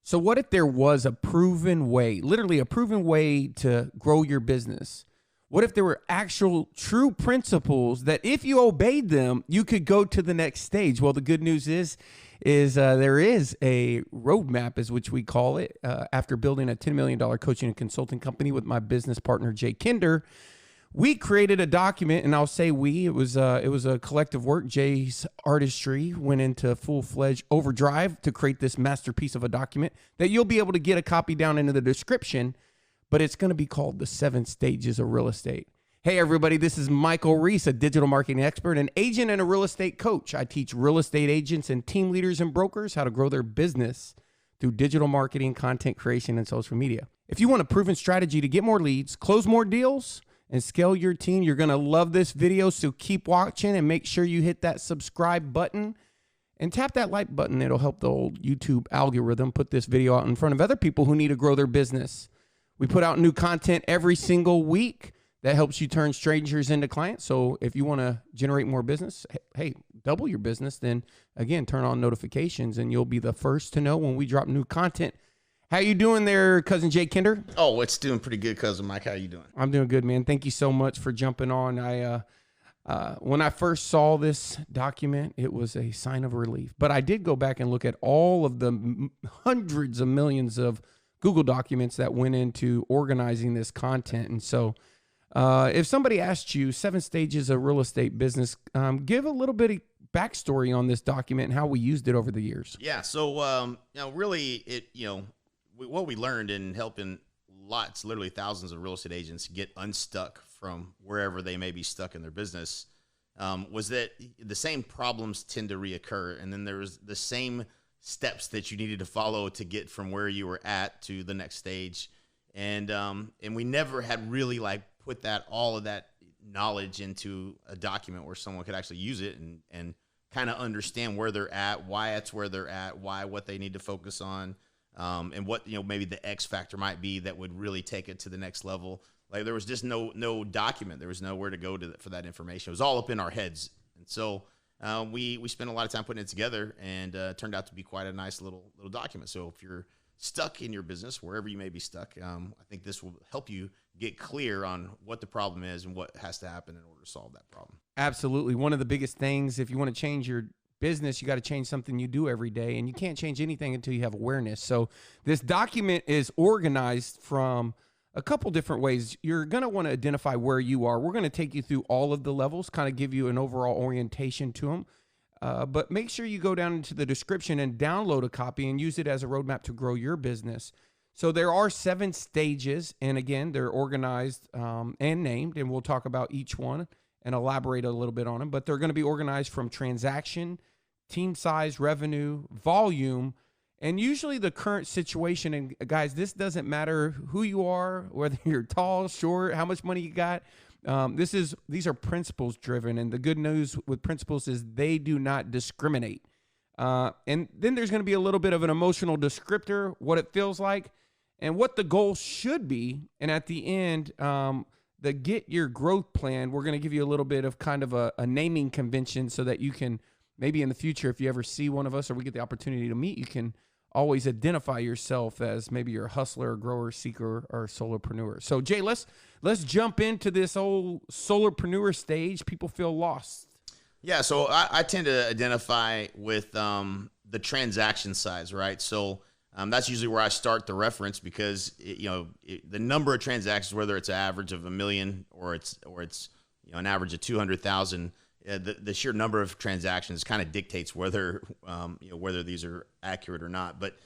So what if there was a proven way, literally a proven way to grow your business? What if there were actual true principles that if you obeyed them, you could go to the next stage? Well, the good news is there is a roadmap, is which we call it, after building a $10 million coaching and consulting company with my business partner, Jay Kinder. We created a document, and I'll say it was a collective work. Jay's artistry went into full-fledged overdrive to create this masterpiece of a document that you'll be able to get a copy down into the description, but it's going to be called The 7 Stages of Real Estate. Hey, everybody, this is Michael Reese, a digital marketing expert, an agent, and a real estate coach. I teach real estate agents and team leaders and brokers how to grow their business through digital marketing, content creation, and social media. If you want a proven strategy to get more leads, close more deals, and scale your team, you're going to love this video, so keep watching and make sure you hit that subscribe button and tap that like button. It'll help the old YouTube algorithm put this video out in front of other people who need to grow their business. We put out new content every single week that helps you turn strangers into clients. So if you want to generate more business, hey, double your business, then again, turn on notifications and you'll be the first to know when we drop new content. How you doing there, Cousin Jay Kinder? Oh, it's doing pretty good, Cousin Mike. How you doing? I'm doing good, man. Thank you so much for jumping on. When I first saw this document, it was a sign of relief. But I did go back and look at all of the hundreds of millions of Google documents that went into organizing this content. And so if somebody asked you 7 stages of real estate business, give a little bit of backstory on this document and how we used it over the years. Yeah. So, really, what we learned in helping literally thousands of real estate agents get unstuck from wherever they may be stuck in their business was that the same problems tend to reoccur. And then there was the same steps that you needed to follow to get from where you were at to the next stage. And we never had really put all of that knowledge into a document where someone could actually use it and kind of understand where they're at, why it's where they're at, what they need to focus on. And what, maybe the X factor might be that would really take it to the next level. There was just no document. There was nowhere to go for that information. It was all up in our heads. And so we spent a lot of time putting it together, and it turned out to be quite a nice little document. So if you're stuck in your business, wherever you may be stuck, I think this will help you get clear on what the problem is and what has to happen in order to solve that problem. Absolutely. One of the biggest things, if you want to change your business, you got to change something you do every day, and you can't change anything until you have awareness. So this document is organized from a couple different ways. You're going to want to identify where you are. We're going to take you through all of the levels, kind of give you an overall orientation to them. But make sure you go down into the description and download a copy and use it as a roadmap to grow your business. So there are 7 stages, and again, they're organized and named, and we'll talk about each one and elaborate a little bit on them, but they're going to be organized from transaction, team size, revenue, volume, and usually the current situation. And guys, this doesn't matter who you are, whether you're tall, short, how much money you got. These are principles driven, and the good news with principles is they do not discriminate. And then there's going to be a little bit of an emotional descriptor, what it feels like, and what the goal should be. And at the end, the Get Your Growth Plan, we're going to give you a little bit of kind of a naming convention so that you can maybe in the future, if you ever see one of us or we get the opportunity to meet, you can always identify yourself as maybe you're a hustler, grower, seeker, or solopreneur. So Jay, let's jump into this old solopreneur stage. People feel lost. Yeah, so I tend to identify with the transaction size, right? So that's usually where I start the reference, because the number of transactions, whether it's an average of 1 million or it's an average of 200,000, the sheer number of transactions kind of dictates whether these are accurate or not. But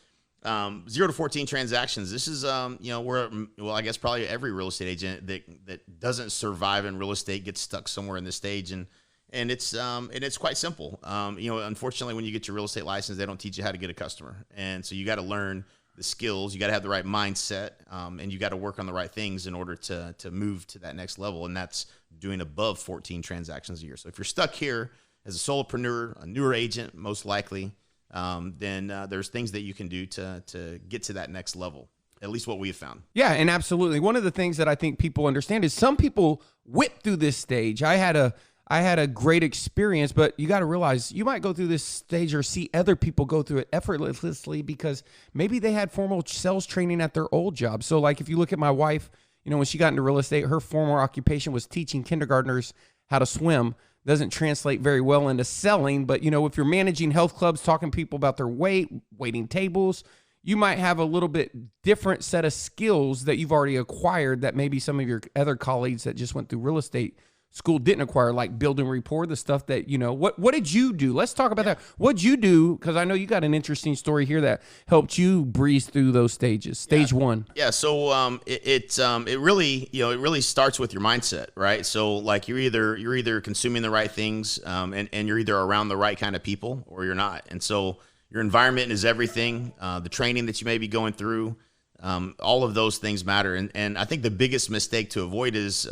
0 to 14 transactions, this is where I guess probably every real estate agent that doesn't survive in real estate gets stuck somewhere in this stage, and it's quite simple. Unfortunately, when you get your real estate license, they don't teach you how to get a customer. And so you got to learn the skills, you got to have the right mindset, and you got to work on the right things in order to move to that next level. And that's doing above 14 transactions a year. So if you're stuck here as a solopreneur, a newer agent, most likely, then there's things that you can do to get to that next level. At least what we have found. Yeah, and absolutely. One of the things that I think people understand is some people whip through this stage. I had I had a great experience, but you got to realize you might go through this stage or see other people go through it effortlessly because maybe they had formal sales training at their old job. So like if you look at my wife, you know, when she got into real estate, her former occupation was teaching kindergartners how to swim. Doesn't translate very well into selling, but you know, if you're managing health clubs, talking to people about their weight, waiting tables, you might have a little bit different set of skills that you've already acquired that maybe some of your other colleagues that just went through real estate school didn't acquire, like building rapport, the stuff that, you know, what did you do? Let's talk about that. What'd you do? Because I know you got an interesting story here that helped you breeze through those stages. Stage one. Yeah. So it really, you know, it really starts with your mindset, right? So like you're either consuming the right things and you're either around the right kind of people or you're not. And so your environment is everything. The training that you may be going through, all of those things matter. And I think the biggest mistake to avoid is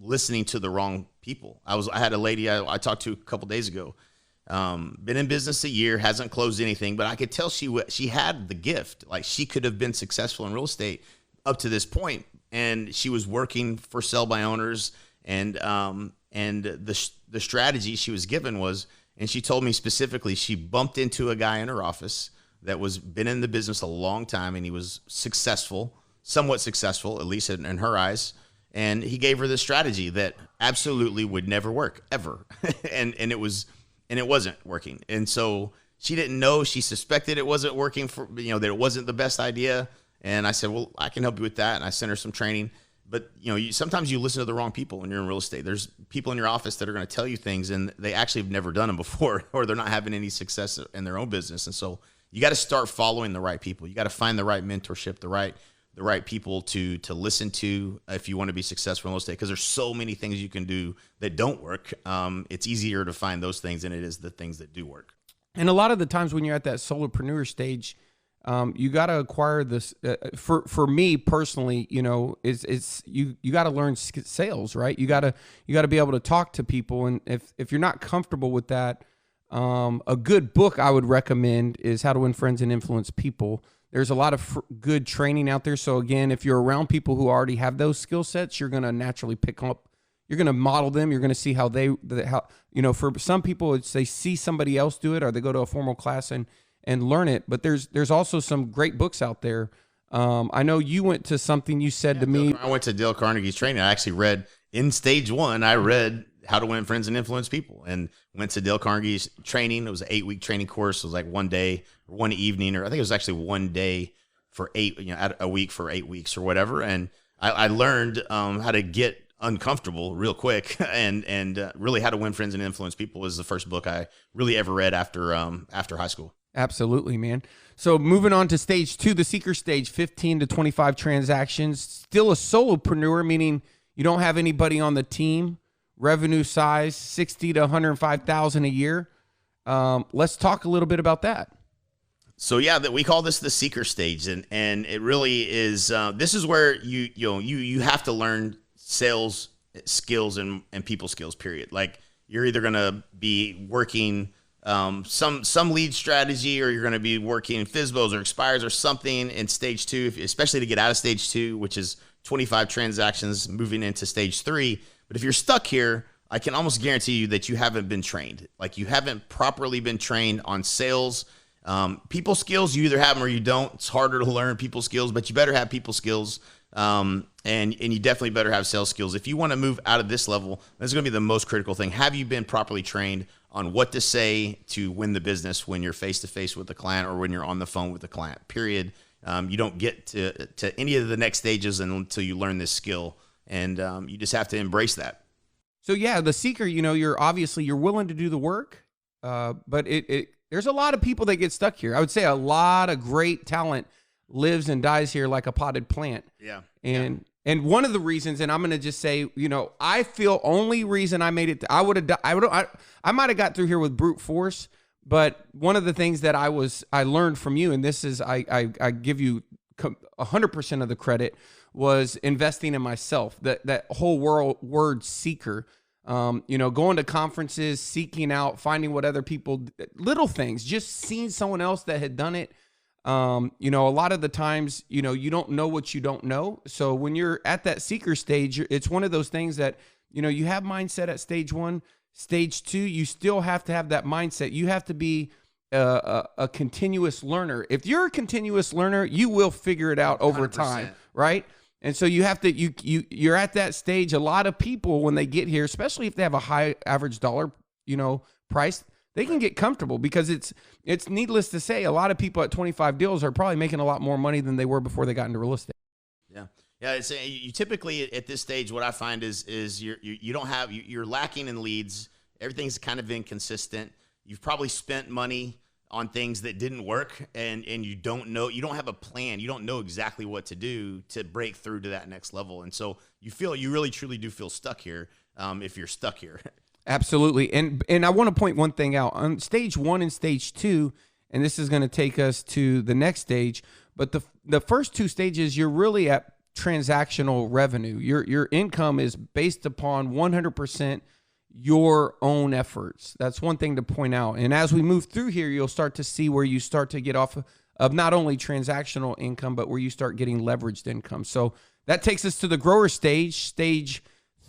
listening to the wrong people. I had a lady I talked to a couple days ago, been in business a year, hasn't closed anything, but I could tell she had the gift. Like she could have been successful in real estate up to this point. And she was working for sell by owners and the strategy she was given was, and she told me specifically, she bumped into a guy in her office that was been in the business a long time, and he was successful, somewhat successful, at least in her eyes. And he gave her this strategy that absolutely would never work ever. and it wasn't working. And so she didn't know, she suspected it wasn't working for, you know, that it wasn't the best idea. And I said, well, I can help you with that. And I sent her some training. But, you know, sometimes you listen to the wrong people when you're in real estate. There's people in your office that are going to tell you things and they actually have never done them before, or they're not having any success in their own business. And so you got to start following the right people. You got to find the right mentorship, the right people to listen to if you want to be successful in real estate, because there's so many things you can do that don't work. It's easier to find those things than it is the things that do work. And a lot of the times when you're at that solopreneur stage, you got to acquire this. For me personally, you know, it's you got to learn sales, right? You got to be able to talk to people, and if you're not comfortable with that, a good book I would recommend is How to Win Friends and Influence People. There's a lot of good training out there. So again, if you're around people who already have those skill sets, you're going to naturally pick up. You're going to model them. You're going to see how you know, for some people, it's they see somebody else do it, or they go to a formal class and learn it. But there's also some great books out there. I know you went to something you said to me. I went to Dale Carnegie's training. I actually read in stage one, I read How to Win Friends and Influence People, and went to Dale Carnegie's training. It was an 8-week training course. It was like one day or one evening, or I think it was actually one day for a week for 8 weeks or whatever. And I learned how to get uncomfortable real quick, and really How to Win Friends and Influence People was the first book I really ever read after high school. Absolutely, man. So moving on to stage two, the seeker stage, 15 to 25 transactions. Still a solopreneur, meaning you don't have anybody on the team. Revenue size, 60 to 105,000 a year. Let's talk a little bit about that. So yeah, that we call this the seeker stage, and it really is. This is where you have to learn sales skills and people skills. Period. Like you're either gonna be working some lead strategy, or you're going to be working FSBOs or expires or something in stage two, especially to get out of stage two, which is 25 transactions moving into stage three. But if you're stuck here, I can almost guarantee you that you haven't been trained. Like you haven't properly been trained on sales. People skills, you either have them or you don't. It's harder to learn people skills, but you better have people skills. And you definitely better have sales skills. If you want to move out of this level, that's going to be the most critical thing. Have you been properly trained on what to say to win the business when you're face-to-face with the client or when you're on the phone with the client, period. You don't get to any of the next stages until you learn this skill, and you just have to embrace that. So yeah, the seeker, you know, you're willing to do the work, but there's a lot of people that get stuck here. I would say a lot of great talent lives and dies here like a potted plant. Yeah. And one of the reasons, and I'm going to just say, you know, I feel only reason I made it, I might have got through here with brute force, but one of the things that I learned from you, and this is, I give you 100% of the credit, was investing in myself. That whole word seeker, you know, going to conferences, seeking out, finding what other people, little things, just seeing someone else that had done it. You know, a lot of the times, you know, you don't know what you don't know. So when you're at that seeker stage, it's one of those things that, you know, you have mindset at stage one. Stage 2, you still have to have that mindset. You have to be a continuous learner. If you're a continuous learner, you will figure it out over 100%. time, right? And so you have to, you're at that stage. A lot of people, when they get here, especially if they have a high average dollar, price, they can get comfortable, because it's needless to say, a lot of people at 25 deals are probably making a lot more money than they were before they got into real estate. Yeah. Yeah. It's, you typically at this stage, what I find is you're lacking in leads. Everything's kind of inconsistent. You've probably spent money on things that didn't work, and you don't have a plan. You don't know exactly what to do to break through to that next level. And so you really truly do feel stuck here. If you're stuck here. Absolutely. And I want to point one thing out on stage 1 and stage 2, and this is going to take us to the next stage. But the first 2 stages, you're really at transactional revenue. Your income is based upon 100% your own efforts. That's one thing to point out. And as we move through here, you'll start to see where you start to get off of not only transactional income, but where you start getting leveraged income. So that takes us to the grower stage, stage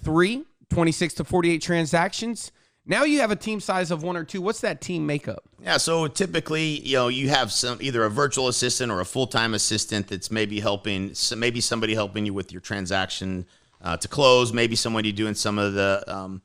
3, 26 to 48 transactions. Now you have a team size of 1 or 2. What's that team makeup? Yeah, so typically, you have either a virtual assistant or a full-time assistant that's maybe somebody helping you with your transaction to close, maybe somebody doing some of the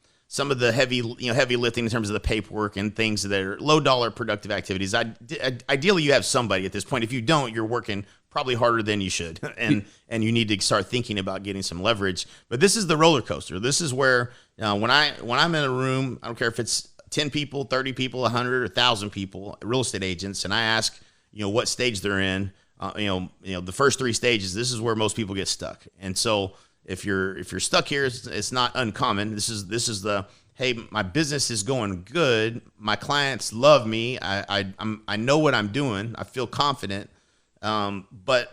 heavy lifting in terms of the paperwork and things that are low dollar productive activities. Ideally, you have somebody at this point. If you don't, you're working probably harder than you should, and you need to start thinking about getting some leverage. But this is the roller coaster. This is where when I'm in a room, I don't care if it's 10 people, 30 people, 100, or 1,000 people, real estate agents, and I ask what stage they're in. The first 3 stages. This is where most people get stuck, and so. If you're stuck here, it's not uncommon. This is the, hey, my business is going good. My clients love me. I know what I'm doing. I feel confident, but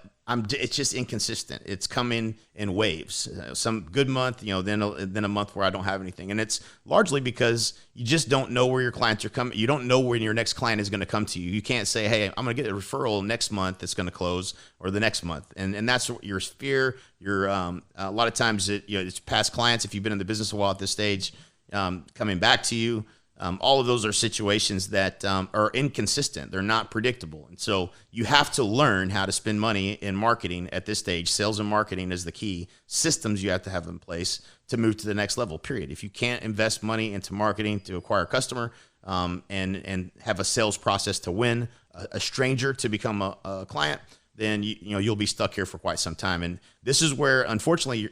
it's just inconsistent. It's coming in waves. Some good month, then a month where I don't have anything, and it's largely because you just don't know where your clients are coming. You don't know when your next client is going to come to you. You can't say, hey, I'm going to get a referral next month that's going to close, or the next month, and that's your fear. Your a lot of times it's past clients, if you've been in the business a while at this stage, coming back to you. All of those are situations that are inconsistent. They're not predictable. And so you have to learn how to spend money in marketing at this stage. Sales and marketing is the key. Systems you have to have in place to move to the next level, period. If you can't invest money into marketing to acquire a customer and have a sales process to win a stranger to become a client, then you'll be stuck here for quite some time. And this is where, fortunately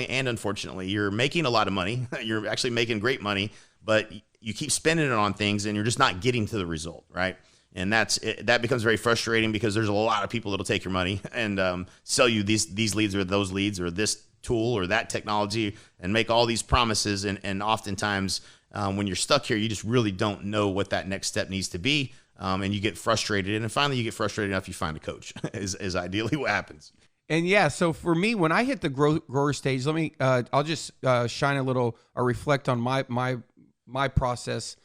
and unfortunately, you're making a lot of money. You're actually making great money, but you keep spending it on things and you're just not getting to the result, right? And that becomes very frustrating, because there's a lot of people that'll take your money and sell you these leads or those leads or this tool or that technology and make all these promises. And oftentimes when you're stuck here, you just really don't know what that next step needs to be. And you get frustrated. And finally you get frustrated enough, you find a coach is ideally what happens. And yeah, so for me, when I hit the grower stage, I'll just shine a little or reflect on my process.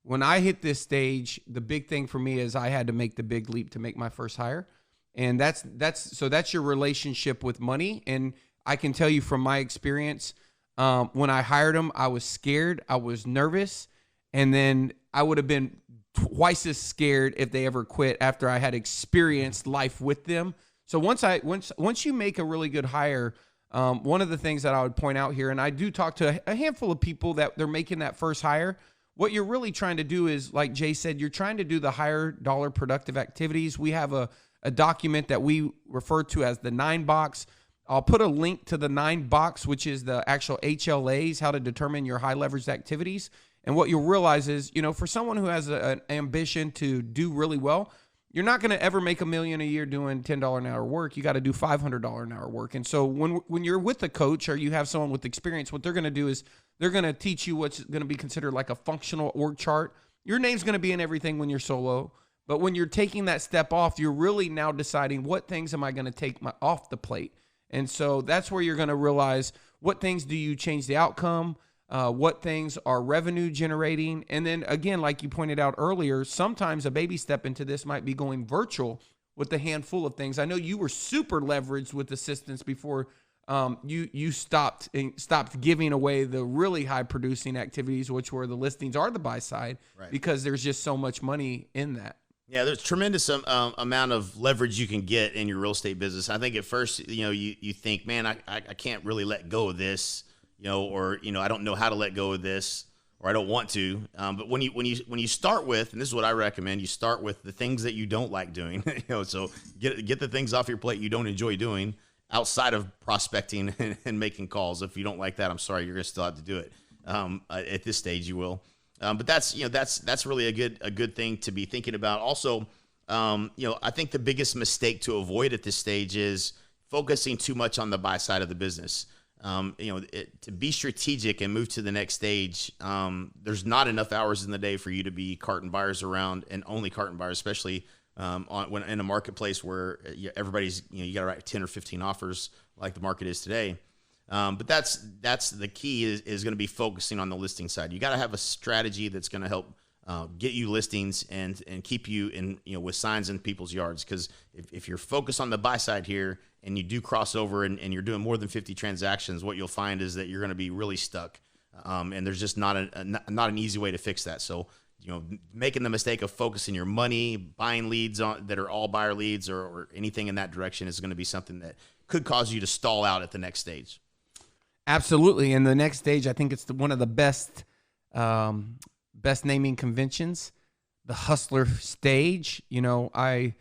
When I hit this stage, the big thing for me is I had to make the big leap to make my first hire. And that's your relationship with money. And I can tell you from my experience, when I hired them, I was scared, I was nervous, and then I would have been twice as scared if they ever quit after I had experienced life with them. So once you make a really good hire, one of the things that I would point out here, and I do talk to a handful of people that they're making that first hire, what you're really trying to do is, like Jay said, you're trying to do the higher dollar productive activities. We have a document that we refer to as the 9 box. I'll put a link to the 9 box, which is the actual HLAs, how to determine your high leveraged activities. And what you'll realize is, for someone who has an ambition to do really well, you're not going to ever make $1 million a year doing $10 an hour work. You got to do $500 an hour work. And so when you're with a coach or you have someone with experience, what they're going to do is they're going to teach you what's going to be considered like a functional org chart. Your name's going to be in everything when you're solo. But when you're taking that step off, you're really now deciding what things am I going to take off the plate. And so that's where you're going to realize what things do you change the outcome, what things are revenue generating. And then again, like you pointed out earlier, sometimes a baby step into this might be going virtual with a handful of things. I know you were super leveraged with assistants before you stopped giving away the really high producing activities, which were the listings or the buy side, Right. because there's just so much money in that. Yeah, there's tremendous amount of leverage you can get in your real estate business. I think at first, you think, man, I can't really let go of this, or I don't know how to let go of this, or I don't want to. But when you start with, and this is what I recommend, you start with the things that you don't like doing. So get the things off your plate you don't enjoy doing outside of prospecting and making calls. If you don't like that, I'm sorry, you're gonna still have to do it. At this stage, you will. But that's really a good thing to be thinking about. Also, I think the biggest mistake to avoid at this stage is focusing too much on the buy side of the business. To be strategic and move to the next stage, there's not enough hours in the day for you to be carting buyers around, and only carting buyers, especially when in a marketplace where everybody's, you got to write 10 or 15 offers like the market is today. But that's the key is going to be focusing on the listing side. You got to have a strategy that's going to help get you listings and keep you in, with signs in people's yards. Because if you're focused on the buy side here and you do cross over and you're doing more than 50 transactions, what you'll find is that you're going to be really stuck. And there's just not an easy way to fix that. So, making the mistake of focusing your money, buying leads that are all buyer leads or anything in that direction is going to be something that could cause you to stall out at the next stage. Absolutely. And the next stage, I think it's one of the best naming conventions, the hustler stage. I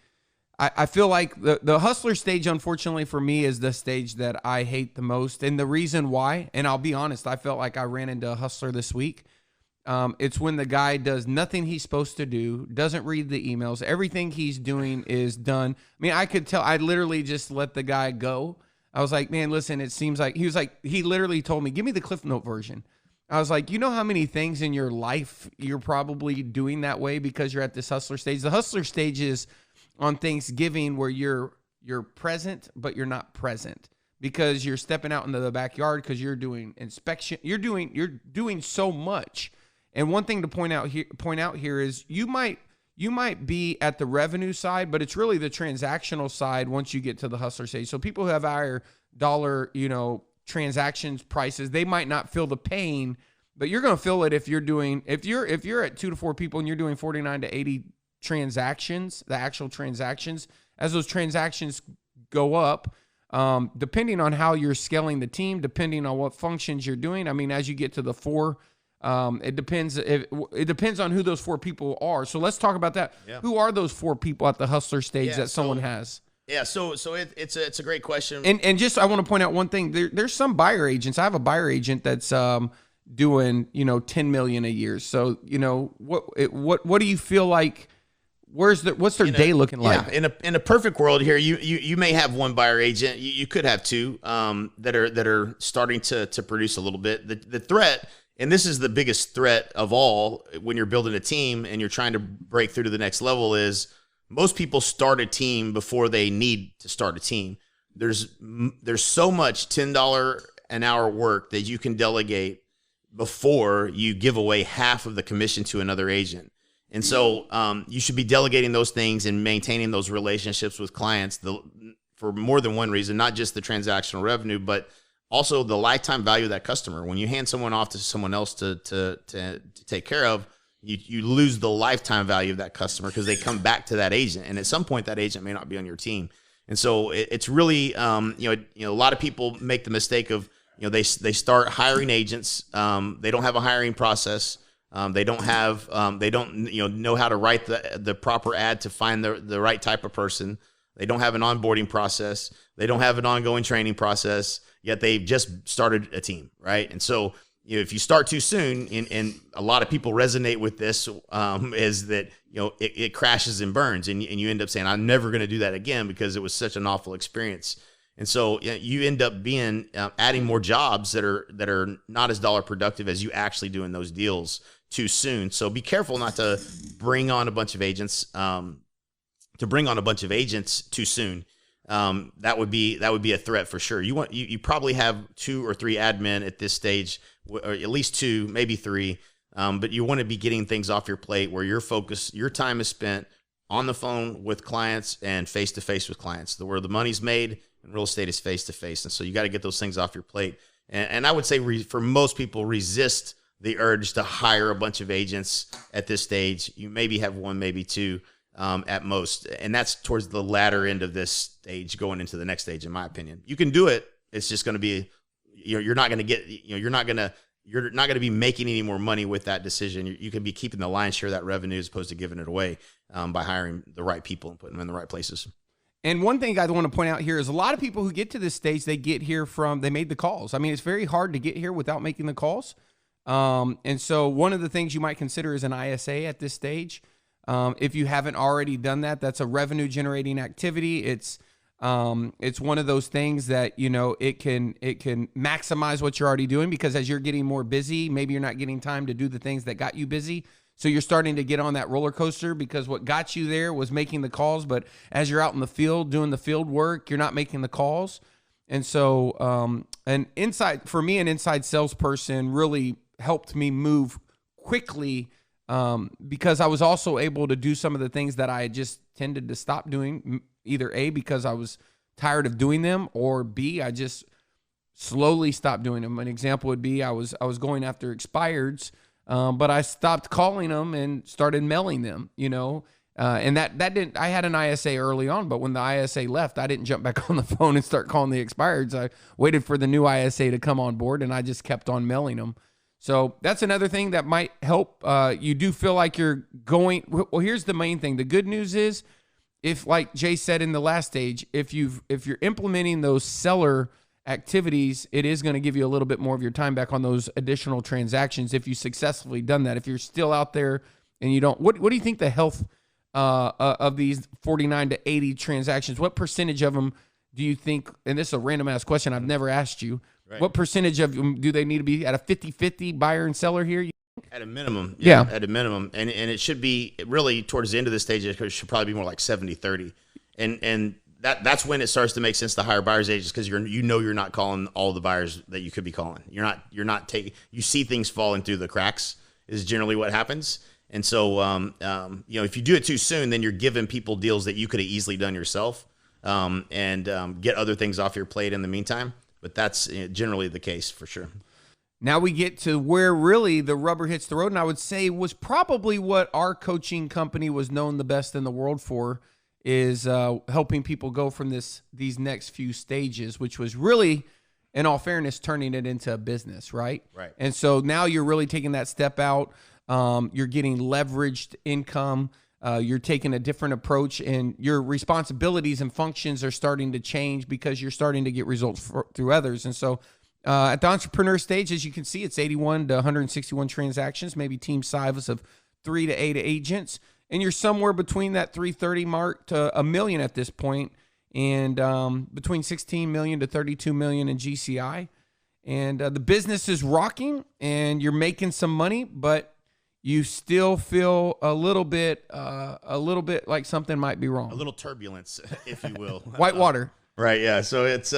feel like the hustler stage, unfortunately for me, is the stage that I hate the most. And the reason why, and I'll be honest, I felt like I ran into a hustler this week. It's when the guy does nothing he's supposed to do, doesn't read the emails. Everything he's doing is done. I mean, I could tell. I literally just let the guy go. I was like, man, listen, it seems like he literally told me, give me the Cliff Note version. I was like, you know how many things in your life you're probably doing that way because you're at this hustler stage? The hustler stage is on Thanksgiving where you're present, but you're not present because you're stepping out into the backyard because you're doing inspection. You're doing so much. And one thing to point out here is you might be at the revenue side, but it's really the transactional side once you get to the hustler stage. So people who have higher dollar, transactions prices, they might not feel the pain, but you're going to feel it if you're at 2 to 4 people and you're doing 49 to 80 transactions, the actual transactions. As those transactions go up, depending on how you're scaling the team, depending on what functions you're doing. I mean, as you get to the 4, it depends on who those 4 people are. So let's talk about that. Yeah. Who are those 4 people at the hustler stage that someone has? Yeah, so it's a great question. And just I want to point out one thing. There's some buyer agents. I have a buyer agent that's doing $10 million a year. So what do you feel like? What's their day looking like? Yeah, in a perfect world here, you may have one buyer agent. You could have 2 that are starting to produce a little bit. The threat. And this is the biggest threat of all when you're building a team and you're trying to break through to the next level is most people start a team before they need to start a team. There's so much $10 an hour work that you can delegate before you give away half of the commission to another agent. And so you should be delegating those things and maintaining those relationships with clients for more than one reason, not just the transactional revenue, but also the lifetime value of that customer. When you hand someone off to someone else to take care of, you lose the lifetime value of that customer because they come back to that agent. And at some point that agent may not be on your team. And so it's really, a lot of people make the mistake of, they start hiring agents. They don't have a hiring process. They don't know how to write the proper ad to find the right type of person. They don't have an onboarding process. They don't have an ongoing training process. Yet they've just started a team, right? And so if you start too soon, and a lot of people resonate with this, is that it crashes and burns, and you end up saying, I'm never going to do that again because it was such an awful experience. And so you end up being adding more jobs that are not as dollar productive as you actually do in those deals too soon. So be careful not to bring on a bunch of agents too soon. That would be a threat for sure. You probably have 2 or 3 admin at this stage, or at least 2, maybe 3. But you want to be getting things off your plate where your time is spent on the phone with clients and face to face with clients, where the money's made and real estate is face to face. And so you got to get those things off your plate. And I would say for most people, resist the urge to hire a bunch of agents at this stage. You maybe have one, maybe two at most. And that's towards the latter end of this stage going into the next stage, in my opinion. You can do it. It's just going to be, you're not going to get, you're not going to be making any more money with that decision. You can be keeping the lion's share of that revenue as opposed to giving it away by hiring the right people and putting them in the right places. And one thing I want to point out here is a lot of people who get to this stage, they get here they made the calls. I mean, it's very hard to get here without making the calls. And so one of the things you might consider is an ISA at this stage. If you haven't already done that, that's a revenue generating activity. It's one of those things that, it can maximize what you're already doing, because as you're getting more busy, maybe you're not getting time to do the things that got you busy. So you're starting to get on that roller coaster, because what got you there was making the calls. But as you're out in the field doing the field work, you're not making the calls. And so an inside salesperson really helped me move quickly, because I was also able to do some of the things that I had just tended to stop doing, either A, because I was tired of doing them, or B, I just slowly stopped doing them. An example would be I was going after expireds, but I stopped calling them and started mailing them, and that didn't, I had an ISA early on, but when the ISA left, I didn't jump back on the phone and start calling the expireds. I waited for the new ISA to come on board, and I just kept on mailing them. So that's another thing that might help. You do feel like you're going, well, here's the main thing. The good news is, if, like Jay said in the last stage, if you're implementing those seller activities, it is going to give you a little bit more of your time back on those additional transactions if you successfully done that. If you're still out there and you don't, what do you think the health of these 49 to 80 transactions, what percentage of them do you think, and this is a random ass question I've never asked you, right, what percentage of them do they need to be at a 50-50 buyer and seller here? At a minimum. Yeah. At a minimum. And it should be really towards the end of the stage, it should probably be more like 70-30. And that's when it starts to make sense to hire buyer's agents, because you're not calling all the buyers that you could be calling. You're not taking, you see things falling through the cracks is generally what happens. And so, if you do it too soon, then you're giving people deals that you could have easily done yourself, and get other things off your plate in the meantime. But that's generally the case for sure. Now we get to where really the rubber hits the road, and I would say was probably what our coaching company was known the best in the world for, is helping people go from these next few stages, which was really, in all fairness, turning it into a business, right? Right. And so now you're really taking that step out. You're getting leveraged income. You're taking a different approach, and your responsibilities and functions are starting to change because you're starting to get results through others. And so at the entrepreneur stage, as you can see, it's 81 to 161 transactions, maybe team size of 3 to 8 agents. And you're somewhere between that 330 mark to $1 million at this point, and between 16 million to 32 million in GCI. And the business is rocking, and you're making some money, but you still feel a little bit like something might be wrong. A little turbulence, if you will. White water. Right. Yeah. So it's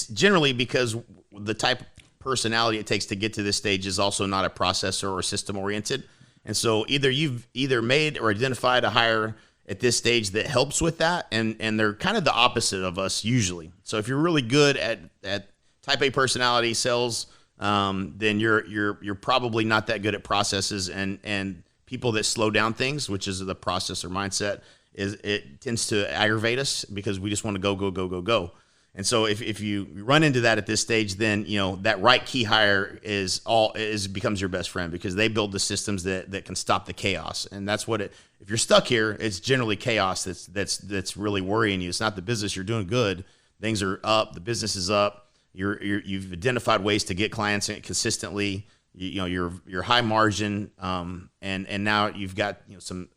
generally because the type of personality it takes to get to this stage is also not a processor or system oriented. And so you've made or identified a hire at this stage that helps with that, and they're kind of the opposite of us usually. So if you're really good at type A personality sales, then you're probably not that good at processes, and people that slow down things, which is the processor mindset, it tends to aggravate us because we just want to go. And so if you run into that at this stage, then that right key hire becomes your best friend, because they build the systems that can stop the chaos. And that's what if you're stuck here, it's generally chaos that's really worrying you. It's not the business. You're doing good. Things are up. The business is up. You've identified ways to get clients consistently. You're high margin, and now you've got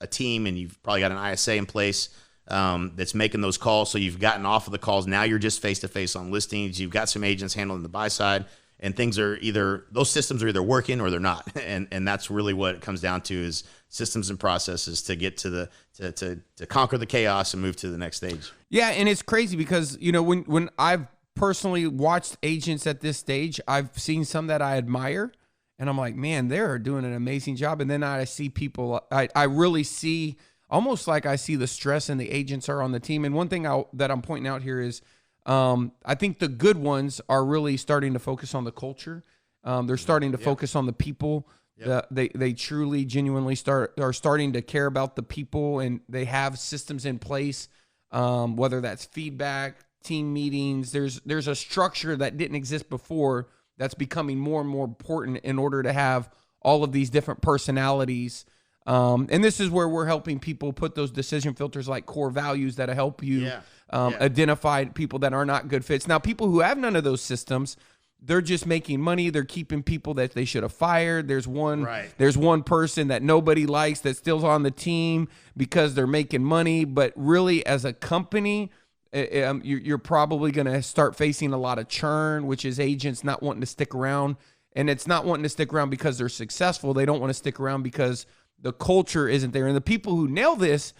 a team, and you've probably got an ISA in place that's making those calls. So you've gotten off of the calls. Now you're just face to face on listings. You've got some agents handling the buy side, and those systems are either working or they're not. And that's really what it comes down to, is systems and processes to get to to conquer the chaos and move to the next stage. Yeah. And it's crazy because, when I've personally watched agents at this stage, I've seen some that I admire, and I'm like, man, they're doing an amazing job. And then I see people, I really see almost like I see the stress and the agents are on the team. And one thing that I'm pointing out here is I think the good ones are really starting to focus on the culture. They're starting to focus on the people. Yep. They truly, genuinely are starting to care about the people, and they have systems in place, whether that's feedback, team meetings. There's a structure that didn't exist before that's becoming more and more important in order to have all of these different personalities. And this is where we're helping people put those decision filters like core values that help you identify people that are not good fits. Now, people who have none of those systems, they're just making money. They're keeping people that they should have fired. There's one person that nobody likes that's still on the team because they're making money. But really, as a company, you're probably going to start facing a lot of churn, which is agents not wanting to stick around. And it's not wanting to stick around because they're successful. They don't want to stick around because the culture isn't there. And the people who nail this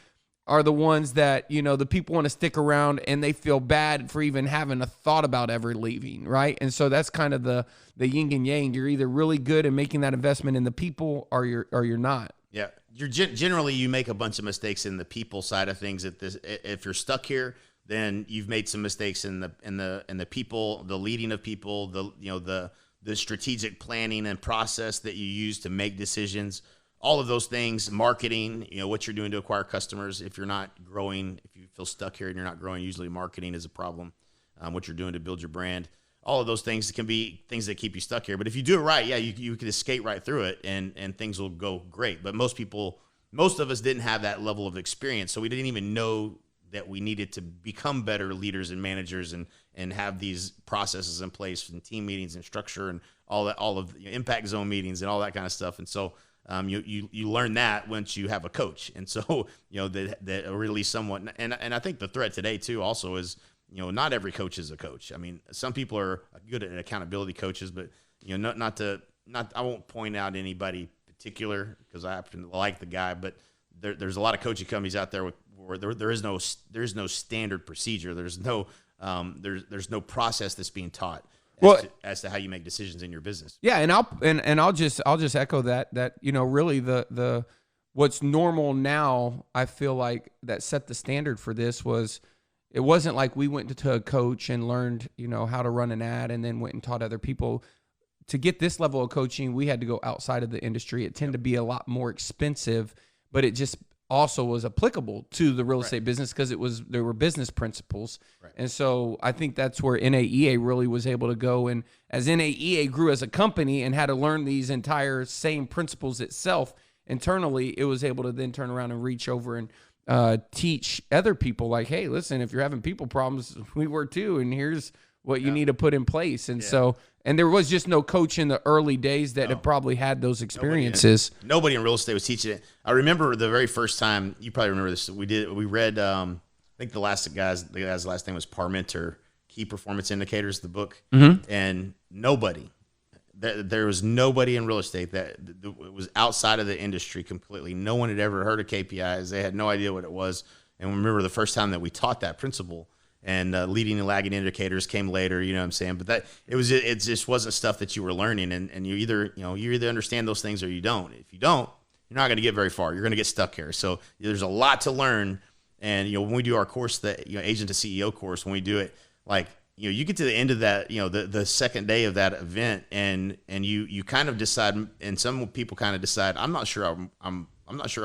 are the ones that, the people want to stick around and they feel bad for even having a thought about ever leaving, right? And so that's kind of the yin and yang. You're either really good at making that investment in the people or you're not. Yeah. Generally you make a bunch of mistakes in the people side of things. If you're stuck here, then you've made some mistakes in the people, the leading of people, the strategic planning and process that you use to make decisions. All of those things, marketing, what you're doing to acquire customers. If you're not growing, if you feel stuck here and you're not growing, usually marketing is a problem. What you're doing to build your brand. All of those things can be things that keep you stuck here. But if you do it right, you can escape right through it and things will go great. But most of us didn't have that level of experience. So we didn't even know that we needed to become better leaders and managers and have these processes in place and team meetings and structure and all of the impact zone meetings and all that kind of stuff. And so you learn that once you have a coach. And so, that really somewhat, and I think the threat today too also is, not every coach is a coach. I mean, some people are good at accountability coaches, but I won't point out anybody particular because I happen to like the guy, but there's a lot of coaching companies out there where there is no standard procedure. There's no process that's being taught as to how you make decisions in your business. Yeah, and I'll just echo that really the what's normal now, I feel like that set the standard for this it wasn't like we went to a coach and learned, how to run an ad and then went and taught other people. To get this level of coaching, we had to go outside of the industry. It tended to be a lot more expensive, but it just also was applicable to the real estate business because there were business principles. Right. And so I think that's where NAEA really was able to go. And as NAEA grew as a company and had to learn these entire same principles itself internally, it was able to then turn around and reach over and teach other people like, hey, listen, if you're having people problems, we were too. And here's what you need to put in place. And so, and there was just no coach in the early days that had probably had those experiences. Nobody in real estate was teaching it. I remember the very first time, you probably remember this, we read, I think the guy's last name was Parmenter, Key Performance Indicators, the book. Mm-hmm. And there was nobody in real estate that was outside of the industry completely. No one had ever heard of KPIs. They had no idea what it was. And remember the first time that we taught that principle. And leading and lagging indicators came later, you know what I'm saying? But it just wasn't stuff that you were learning. And you either understand those things or you don't. If you don't, you're not going to get very far. You're going to get stuck here. So there's a lot to learn. And, when we do our course, Agent to CEO course, when we do it, you get to the end of that, the second day of that event and you kind of decide, and some people kind of decide, I'm not sure I'm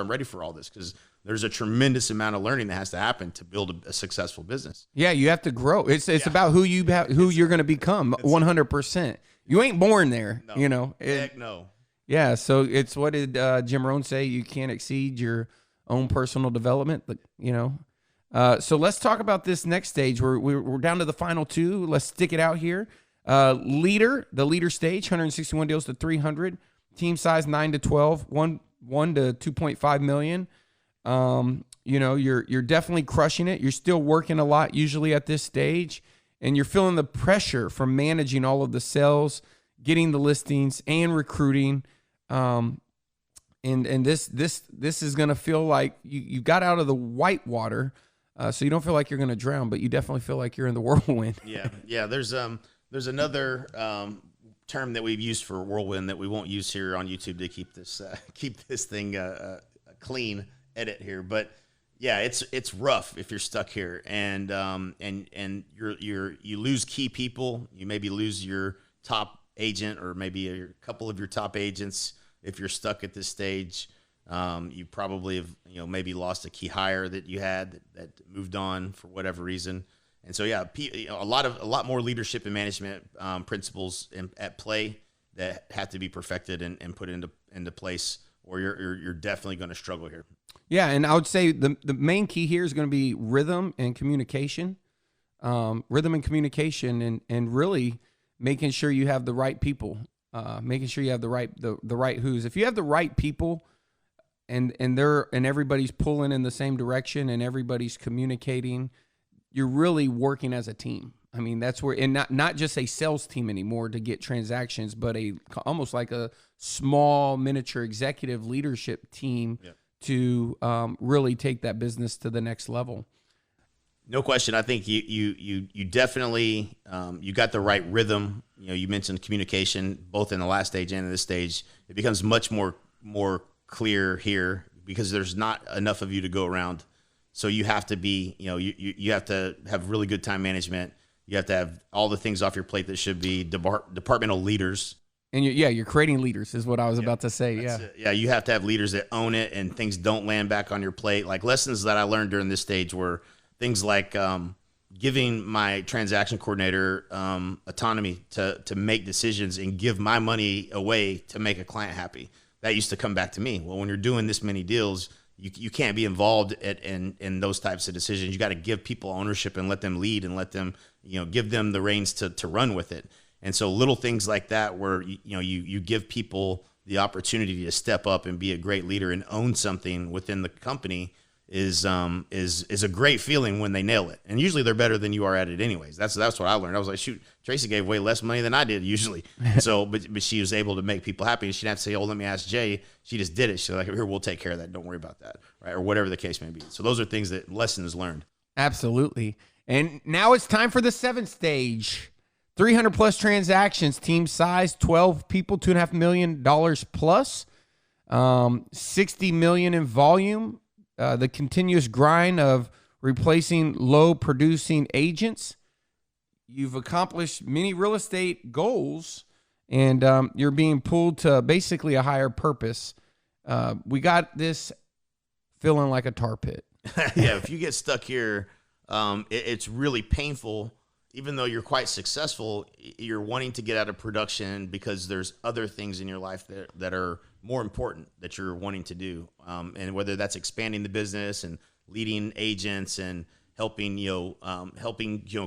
ready for all this because there's a tremendous amount of learning that has to happen to build a successful business. Yeah, you have to grow. It's about who you're going to become 100%. You ain't born there, no. Heck no. Yeah, so it's what did Jim Rohn say? You can't exceed your own personal development, so let's talk about this next stage. We're down to the final two. Let's stick it out here. The leader stage, 161 deals to 300. Team size 9 to 12, 1 to 2.5 million. You're definitely crushing it. You're still working a lot usually at this stage, and you're feeling the pressure from managing all of the sales, getting the listings, and recruiting. And this is going to feel like you got out of the white water, so you don't feel like you're going to drown, but you definitely feel like you're in the whirlwind. Yeah. There's another term that we've used for whirlwind that we won't use here on YouTube to keep this thing clean. edit here, but yeah, it's rough if you're stuck here, and you lose key people. You maybe lose your top agent, or maybe a couple of your top agents if you're stuck at this stage. You probably have maybe lost a key hire that you had that moved on for whatever reason. And so yeah, a lot more leadership and management principles at play that have to be perfected and put into place, or you're definitely going to struggle here. Yeah, and I would say the main key here is going to be rhythm and communication. And really making sure you have the right people, making sure you have the right who's. If you have the right people and everybody's pulling in the same direction and everybody's communicating, you're really working as a team. I mean, that's where, and not just a sales team anymore to get transactions, but almost like a small miniature executive leadership team. Yep. To really take that business to the next level. No question. I think you definitely you got the right rhythm. You mentioned communication both in the last stage and in this stage. It becomes much more clear here because there's not enough of you to go around. So you have to be, you have to have really good time management. You have to have all the things off your plate that should be departmental leaders. And you're creating leaders is what I was about to say. Yeah. Yeah. You have to have leaders that own it and things don't land back on your plate. Like lessons that I learned during this stage were things like giving my transaction coordinator autonomy to make decisions and give my money away to make a client happy. That used to come back to me. Well, when you're doing this many deals, you can't be involved in those types of decisions. You got to give people ownership and let them lead and let them, give them the reins to run with it. And so little things like that where, you give people the opportunity to step up and be a great leader and own something within the company is a great feeling when they nail it. And usually they're better than you are at it anyways. That's what I learned. I was like, shoot, Tracy gave way less money than I did usually. So, but she was able to make people happy. She didn't have to say, oh, let me ask Jay. She just did it. She's like, here, we'll take care of that. Don't worry about that. Right. Or whatever the case may be. So those are things lessons learned. Absolutely. And now it's time for the 7th stage. 300 plus transactions, team size, 12 people, $2.5 million plus, 60 million in volume. The continuous grind of replacing low producing agents. You've accomplished many real estate goals, and you're being pulled to basically a higher purpose. We got this feeling like a tar pit. Yeah, if you get stuck here, it's really painful. Even though you're quite successful, you're wanting to get out of production because there's other things in your life that are more important that you're wanting to do. And whether that's expanding the business and leading agents and helping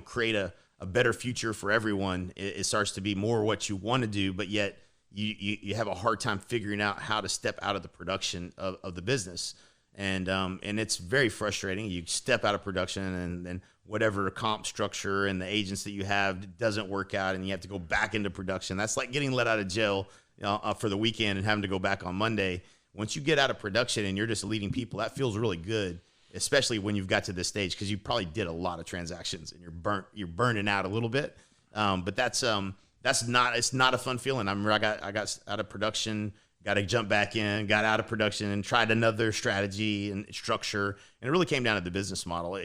create a better future for everyone, it starts to be more what you want to do, but yet you have a hard time figuring out how to step out of the production of the business. And it's very frustrating. You step out of production and then whatever comp structure and the agents that you have doesn't work out and you have to go back into production. That's like getting let out of jail for the weekend and having to go back on Monday. Once you get out of production and you're just leading people, that feels really good, especially when you've got to this stage because you probably did a lot of transactions and you're burning out a little bit. But it's not a fun feeling. I remember I got out of production, got to jump back in, got out of production and tried another strategy and structure. And it really came down to the business model.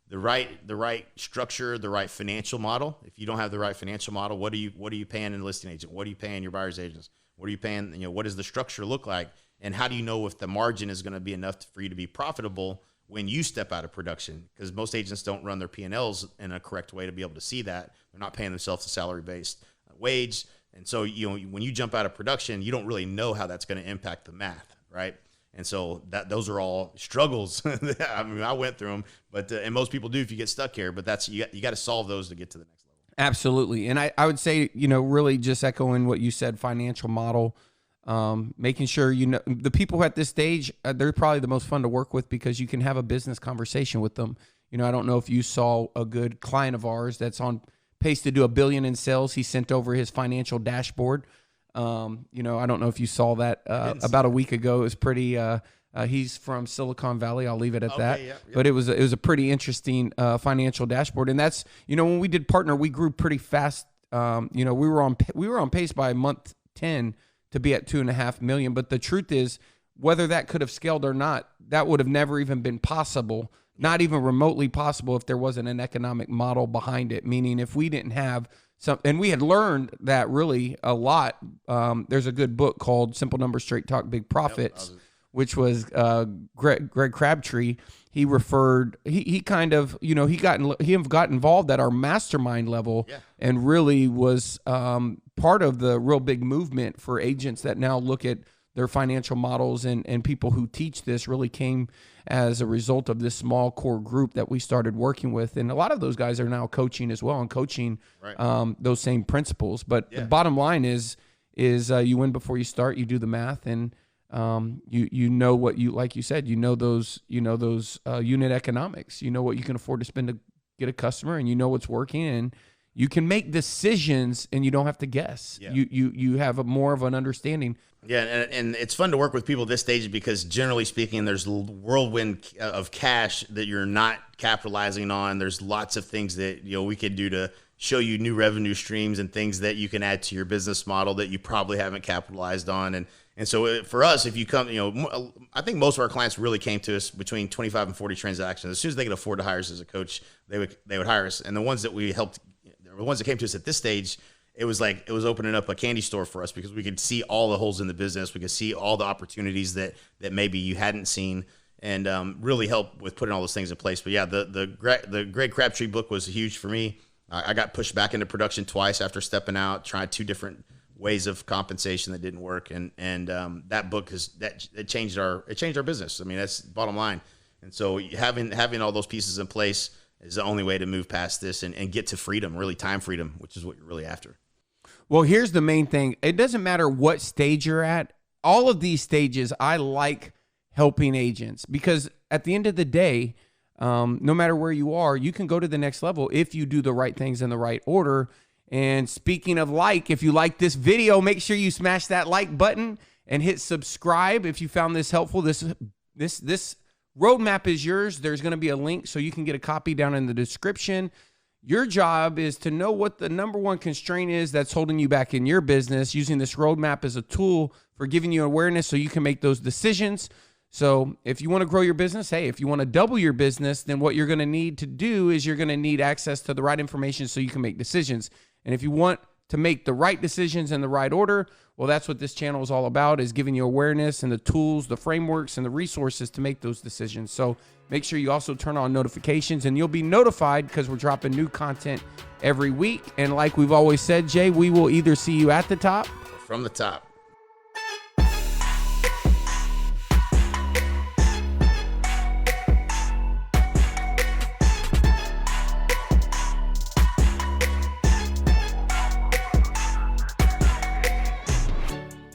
The right structure, the right financial model. If you don't have the right financial model, what are you paying a listing agent? What are you paying your buyer's agents? What are you paying? What does the structure look like? And how do you know if the margin is going to be enough for you to be profitable when you step out of production? Because most agents don't run their P&Ls in a correct way to be able to see that. They're not paying themselves a salary-based wage. And so, when you jump out of production, you don't really know how that's going to impact the math, right? And so those are all struggles. I mean, I went through them, but and most people do if you get stuck here. But that's you got to solve those to get to the next level. Absolutely, and I would say really just echoing what you said, financial model, making sure the people at this stage they're probably the most fun to work with because you can have a business conversation with them. I don't know if you saw a good client of ours that's on pace to do $1 billion in sales. He sent over his financial dashboard. I don't know if you saw that about a week ago. It was pretty. He's from Silicon Valley. I'll leave it at that. Yeah. But it was a pretty interesting financial dashboard, and that's when we did partner, we grew pretty fast. We were on pace by month 10 to be at $2.5 million. But the truth is, whether that could have scaled or not, that would have never even been possible, not even remotely possible if there wasn't an economic model behind it. Meaning if we didn't have some, and we had learned that really a lot. There's a good book called Simple Numbers, Straight Talk, Big Profits, which was Greg Crabtree. He referred, he kind of, he got involved at our mastermind level and really was part of the real big movement for agents that now look at their financial models, and people who teach this really came as a result of this small core group that we started working with. And a lot of those guys are now coaching as well and coaching those same principles. But the bottom line is you win before you start, you do the math, and you know what you, like you said, those unit economics, what you can afford to spend to get a customer, and what's working, and you can make decisions and you don't have to guess. You have more of an understanding. Yeah, and it's fun to work with people at this stage because generally speaking, there's whirlwind of cash that you're not capitalizing on. There's lots of things that we could do to show you new revenue streams and things that you can add to your business model that you probably haven't capitalized on. And so for us, if you come, I think most of our clients really came to us between 25 and 40 transactions. As soon as they could afford to hire us as a coach, they would hire us. And the ones that we helped, the ones that came to us at this stage, it was opening up a candy store for us because we could see all the holes in the business. We could see all the opportunities that maybe you hadn't seen, and really help with putting all those things in place. But yeah, the Greg Crabtree book was huge for me. I got pushed back into production twice after stepping out, tried 2 different ways of compensation that didn't work, and that book it changed our business. I mean, that's the bottom line. And so having all those pieces in place is the only way to move past this and get to freedom, really time freedom, which is what you're really after. Well, here's the main thing. It doesn't matter what stage you're at. All of these stages, I like helping agents because at the end of the day, no matter where you are, you can go to the next level if you do the right things in the right order. And speaking of if you like this video, make sure you smash that like button and hit subscribe if you found this helpful. This roadmap is yours. There's going to be a link so you can get a copy down in the description. Your job is to know what the number one constraint is that's holding you back in your business, using this roadmap as a tool for giving you awareness so you can make those decisions. So if you want to grow your business, if you want to double your business, then what you're going to need to do is you're going to need access to the right information so you can make decisions. And if you want to make the right decisions in the right order, well, that's what this channel is all about, is giving you awareness and the tools, the frameworks, and the resources to make those decisions. So make sure you also turn on notifications, and you'll be notified because we're dropping new content every week. And like we've always said, Jay, we will either see you at the top or from the top.